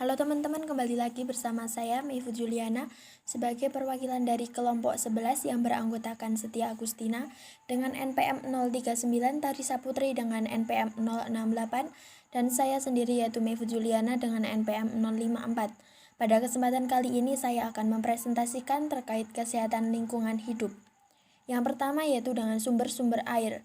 Halo teman-teman, kembali lagi bersama saya Meifu Juliana sebagai perwakilan dari kelompok 11 yang beranggotakan Setia Agustina dengan NPM 039, Tarisa Putri dengan NPM 068, dan saya sendiri yaitu Meifu Juliana dengan NPM 054. Pada kesempatan kali ini saya akan mempresentasikan terkait kesehatan lingkungan hidup. Yang pertama yaitu dengan sumber-sumber air.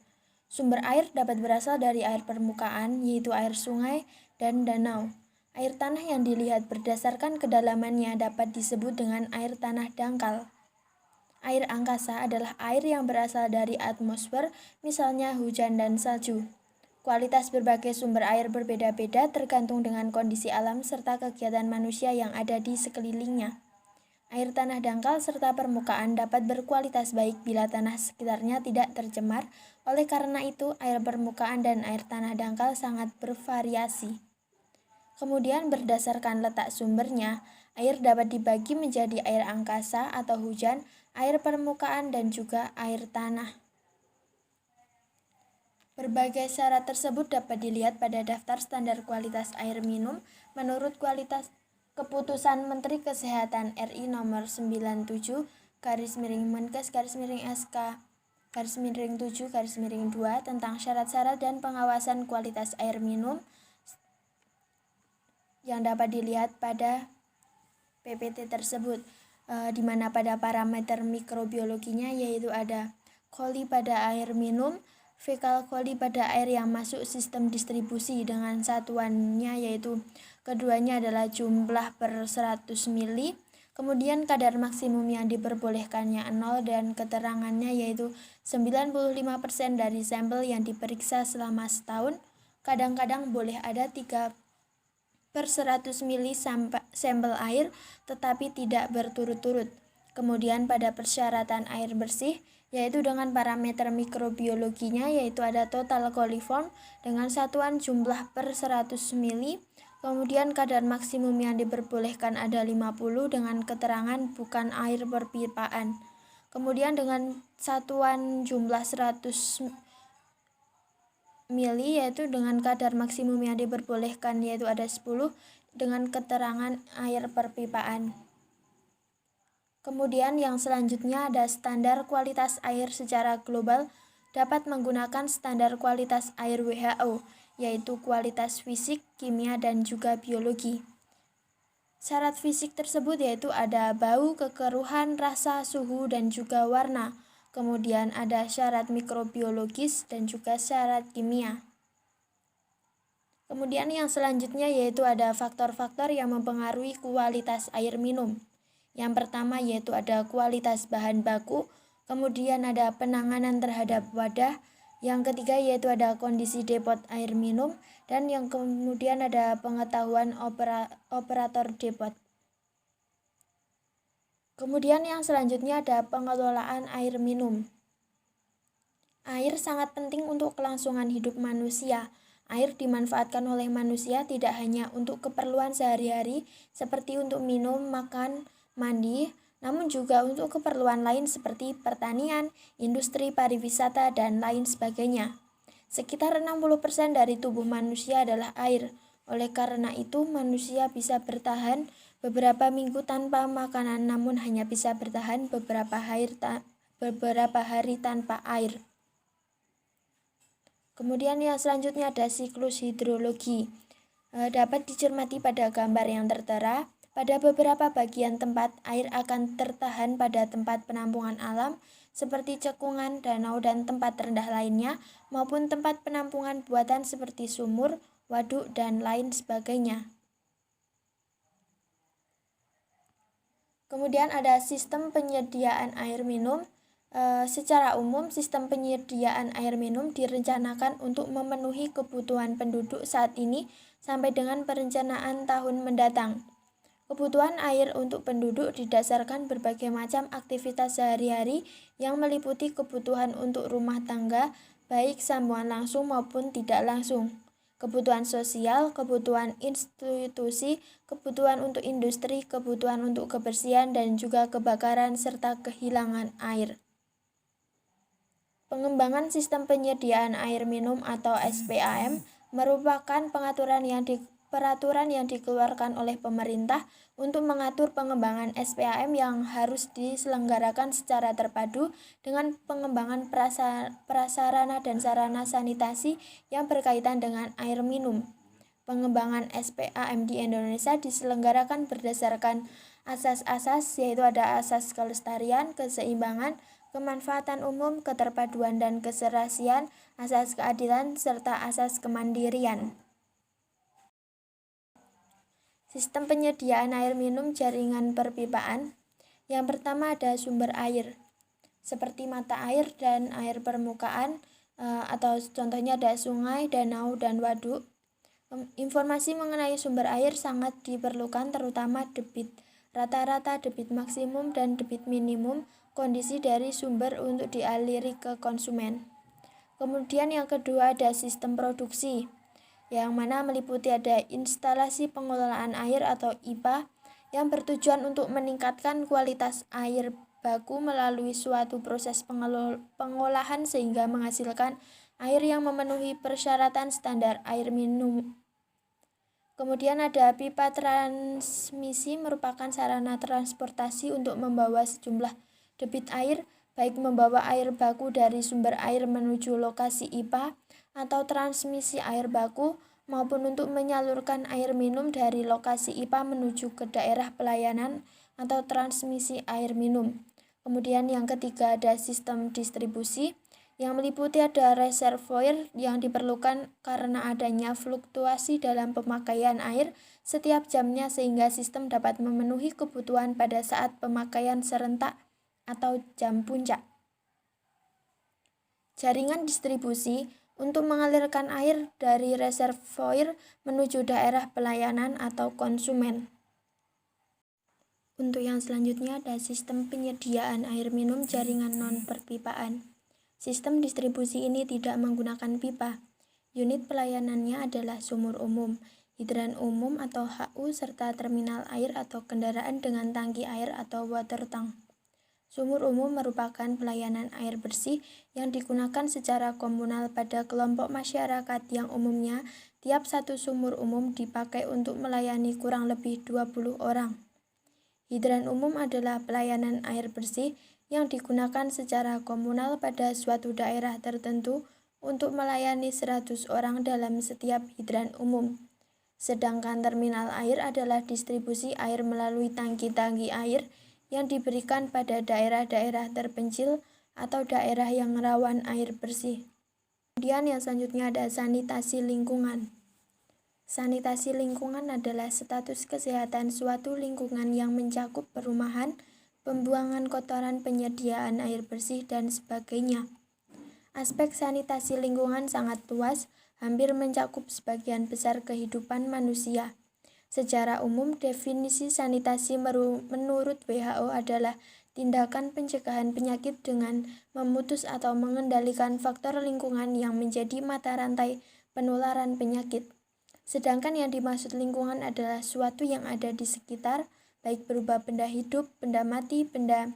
Sumber air dapat berasal dari air permukaan, yaitu air sungai dan danau. Air tanah yang dilihat berdasarkan kedalamannya dapat disebut dengan air tanah dangkal. Air angkasa adalah air yang berasal dari atmosfer, misalnya hujan dan salju. Kualitas berbagai sumber air berbeda-beda tergantung dengan kondisi alam serta kegiatan manusia yang ada di sekelilingnya. Air tanah dangkal serta permukaan dapat berkualitas baik bila tanah sekitarnya tidak tercemar. Oleh karena itu, air permukaan dan air tanah dangkal sangat bervariasi. Kemudian berdasarkan letak sumbernya, air dapat dibagi menjadi air angkasa atau hujan, air permukaan, dan juga air tanah. Berbagai syarat tersebut dapat dilihat pada daftar standar kualitas air minum menurut kualitas Keputusan Menteri Kesehatan RI nomor 97 Menkes SK 7 tentang syarat-syarat dan pengawasan kualitas air minum yang dapat dilihat pada PPT tersebut, di mana pada parameter mikrobiologinya yaitu ada coli pada air minum, fekal coli pada air yang masuk sistem distribusi dengan satuannya yaitu keduanya adalah jumlah per 100 mili, kemudian kadar maksimum yang diperbolehkannya 0 dan keterangannya yaitu 95% dari sampel yang diperiksa selama setahun. Kadang-kadang boleh ada 3/100 mili sampel air tetapi tidak berturut-turut. Kemudian pada persyaratan air bersih yaitu dengan parameter mikrobiologinya yaitu ada total coliform dengan satuan jumlah per 100 mili. Kemudian kadar maksimum yang diperbolehkan ada 50 dengan keterangan bukan air perpipaan. Kemudian dengan satuan jumlah 100 mili yaitu dengan kadar maksimum yang diperbolehkan yaitu ada 10 dengan keterangan air perpipaan. Kemudian yang selanjutnya ada standar kualitas air secara global dapat menggunakan standar kualitas air WHO yaitu kualitas fisik, kimia, dan juga biologi. Syarat fisik tersebut yaitu ada bau, kekeruhan, rasa, suhu, dan juga warna. Kemudian ada syarat mikrobiologis dan juga syarat kimia. Kemudian yang selanjutnya yaitu ada faktor-faktor yang mempengaruhi kualitas air minum. Yang pertama yaitu ada kualitas bahan baku, kemudian ada penanganan terhadap wadah, yang ketiga yaitu ada kondisi depot air minum, dan yang kemudian ada pengetahuan operator depot. Kemudian yang selanjutnya ada pengelolaan air minum. Air sangat penting untuk kelangsungan hidup manusia. Air dimanfaatkan oleh manusia tidak hanya untuk keperluan sehari-hari seperti untuk minum, makan, mandi, namun juga untuk keperluan lain seperti pertanian, industri pariwisata, dan lain sebagainya. Sekitar 60% dari tubuh manusia adalah air. Oleh karena itu, manusia bisa bertahan beberapa minggu tanpa makanan, namun hanya bisa bertahan beberapa hari tanpa air. Kemudian yang selanjutnya ada siklus hidrologi. Dapat dicermati pada gambar yang tertera. Pada beberapa bagian tempat, air akan tertahan pada tempat penampungan alam seperti cekungan, danau, dan tempat rendah lainnya, maupun tempat penampungan buatan seperti sumur, waduk, dan lain sebagainya. Kemudian ada sistem penyediaan air minum. Secara umum, sistem penyediaan air minum direncanakan untuk memenuhi kebutuhan penduduk saat ini sampai dengan perencanaan tahun mendatang. Kebutuhan air untuk penduduk didasarkan berbagai macam aktivitas sehari-hari yang meliputi kebutuhan untuk rumah tangga, baik sambungan langsung maupun tidak langsung, kebutuhan sosial, kebutuhan institusi, kebutuhan untuk industri, kebutuhan untuk kebersihan, dan juga kebakaran serta kehilangan air. Pengembangan sistem penyediaan air minum atau SPAM merupakan pengaturan yang peraturan yang dikeluarkan oleh pemerintah untuk mengatur pengembangan SPAM yang harus diselenggarakan secara terpadu dengan pengembangan prasarana dan sarana sanitasi yang berkaitan dengan air minum. Pengembangan SPAM di Indonesia diselenggarakan berdasarkan asas-asas, yaitu ada asas kelestarian, keseimbangan, kemanfaatan umum, keterpaduan dan keserasian, asas keadilan, serta asas kemandirian. Sistem penyediaan air minum jaringan perpipaan. Yang pertama ada sumber air, seperti mata air dan air permukaan, atau contohnya ada sungai, danau, dan waduk. Informasi mengenai sumber air sangat diperlukan, terutama debit rata-rata, debit maksimum, dan debit minimum, kondisi dari sumber untuk dialiri ke konsumen. Kemudian yang kedua ada sistem produksi, yang mana meliputi ada instalasi pengelolaan air atau IPA yang bertujuan untuk meningkatkan kualitas air baku melalui suatu proses pengolahan sehingga menghasilkan air yang memenuhi persyaratan standar air minum. Kemudian ada pipa transmisi, merupakan sarana transportasi untuk membawa sejumlah debit air, baik membawa air baku dari sumber air menuju lokasi IPA atau transmisi air baku, maupun untuk menyalurkan air minum dari lokasi IPA menuju ke daerah pelayanan atau transmisi air minum. Kemudian yang ketiga ada sistem distribusi, yang meliputi ada reservoir yang diperlukan karena adanya fluktuasi dalam pemakaian air setiap jamnya sehingga sistem dapat memenuhi kebutuhan pada saat pemakaian serentak atau jam puncak. Jaringan distribusi untuk mengalirkan air dari reservoir menuju daerah pelayanan atau konsumen. Untuk yang selanjutnya ada sistem penyediaan air minum jaringan non-perpipaan. Sistem distribusi ini tidak menggunakan pipa. Unit pelayanannya adalah sumur umum, hidran umum atau HU, serta terminal air atau kendaraan dengan tangki air atau water tank. Sumur umum merupakan pelayanan air bersih yang digunakan secara komunal pada kelompok masyarakat yang umumnya tiap satu sumur umum dipakai untuk melayani kurang lebih 20 orang. Hidran umum adalah pelayanan air bersih yang digunakan secara komunal pada suatu daerah tertentu untuk melayani 100 orang dalam setiap hidran umum. Sedangkan terminal air adalah distribusi air melalui tangki-tangki air yang diberikan pada daerah-daerah terpencil atau daerah yang rawan air bersih. Kemudian yang selanjutnya ada sanitasi lingkungan. Sanitasi lingkungan adalah status kesehatan suatu lingkungan yang mencakup perumahan, pembuangan kotoran, penyediaan air bersih, dan sebagainya. Aspek sanitasi lingkungan sangat luas, hampir mencakup sebagian besar kehidupan manusia. Secara umum, definisi sanitasi menurut WHO adalah tindakan pencegahan penyakit dengan memutus atau mengendalikan faktor lingkungan yang menjadi mata rantai penularan penyakit. Sedangkan yang dimaksud lingkungan adalah suatu yang ada di sekitar, baik berupa benda hidup, benda mati, benda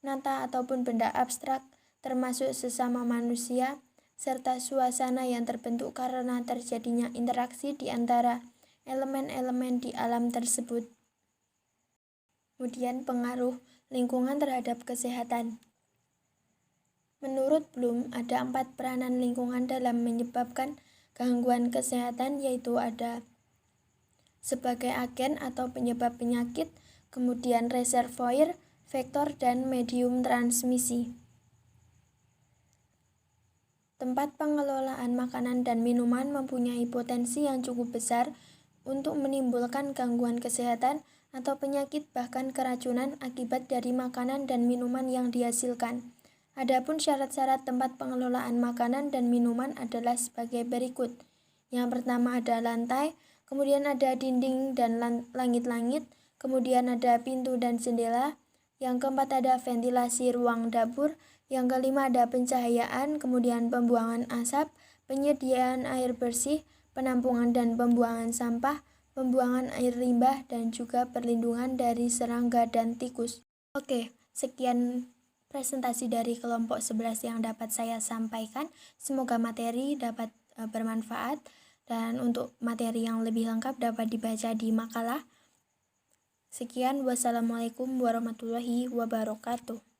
nyata ataupun benda abstrak, termasuk sesama manusia, serta suasana yang terbentuk karena terjadinya interaksi di antara elemen-elemen di alam tersebut. Kemudian pengaruh lingkungan terhadap kesehatan. Menurut Bloom, ada 4 peranan lingkungan dalam menyebabkan gangguan kesehatan, yaitu ada sebagai agen atau penyebab penyakit, kemudian reservoir, vektor, dan medium transmisi. Tempat pengelolaan makanan dan minuman mempunyai potensi yang cukup besar untuk menimbulkan gangguan kesehatan atau penyakit, bahkan keracunan akibat dari makanan dan minuman yang dihasilkan. Adapun syarat-syarat tempat pengelolaan makanan dan minuman adalah sebagai berikut. Yang pertama ada lantai, kemudian ada dinding dan langit-langit, kemudian ada pintu dan jendela. Yang keempat ada ventilasi ruang dapur. Yang kelima ada pencahayaan, kemudian pembuangan asap, penyediaan air bersih, penampungan dan pembuangan sampah, pembuangan air limbah, dan juga perlindungan dari serangga dan tikus. Oke, sekian presentasi dari kelompok 11 yang dapat saya sampaikan. Semoga materi dapat bermanfaat. Dan untuk materi yang lebih lengkap dapat dibaca di makalah. Sekian, wassalamualaikum warahmatullahi wabarakatuh.